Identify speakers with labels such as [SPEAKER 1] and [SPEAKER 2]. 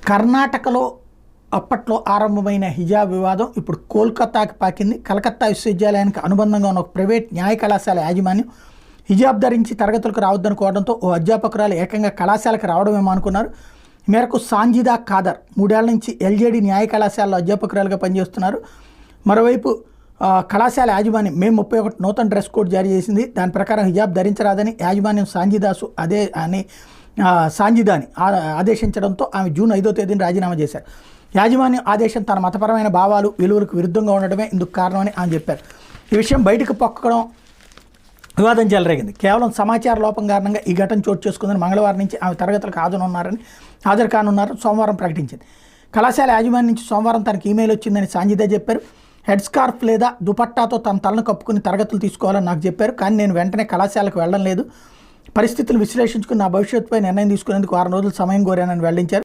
[SPEAKER 1] కర్ణాటకలో అప్పట్లో ఆరంభమైన హిజాబ్ వివాదం ఇప్పుడు కోల్కతాకి పాకింది. కలకత్తా విశ్వవిద్యాలయానికి అనుబంధంగా ఉన్న ఒక ప్రైవేట్ న్యాయ కళాశాల యాజమాన్యం హిజాబ్ ధరించి తరగతులకు రావద్దనుకోవడంతో ఓ అధ్యాపకురాలు ఏకంగా కళాశాలకు రావడమేమో అనుకున్నారు. ఈ మేరకు సాంజిదా ఖాదర్ 3 ఏళ్ల నుంచి ఎల్జేడి న్యాయ కళాశాలలో అధ్యాపకురాలుగా పనిచేస్తున్నారు. మరోవైపు కళాశాల యాజమాన్యం మే 31 నూతన డ్రెస్ కోడ్ జారీ చేసింది. దాని ప్రకారం హిజాబ్ ధరించరాదని యాజమాన్యం సాంజిదాని ఆదేశించడంతో ఆమె జూన్ 5వ తేదీన రాజీనామా చేశారు. యాజమాన్యం ఆదేశం తన మతపరమైన భావాలు విలువలకు విరుద్ధంగా ఉండడమే ఇందుకు కారణమని ఆమె చెప్పారు. ఈ విషయం బయటకు పొక్కడం వివాదం చెలరేగింది. కేవలం సమాచార లోపం కారణంగా ఈ ఘటన చోటు చేసుకుందని మంగళవారం నుంచి ఆమె తరగతులకు హాజరు కానున్నారని సోమవారం ప్రకటించింది. కళాశాల యాజమాన్యం నుంచి సోమవారం తనకు ఈమెయిల్ వచ్చిందని సాంజిదా చెప్పారు. హెడ్ స్కార్ఫ్ లేదా దుపట్టాతో తన తలను కప్పుకుని తరగతులు తీసుకోవాలని నాకు చెప్పారు. కానీ నేను వెంటనే కళాశాలకు వెళ్ళడం లేదు. పరిస్థితులు విశ్లేషించుకుని నా భవిష్యత్తుపై నిర్ణయం తీసుకునేందుకు 6 రోజులు సమయం కోరానని వెల్లడించారు.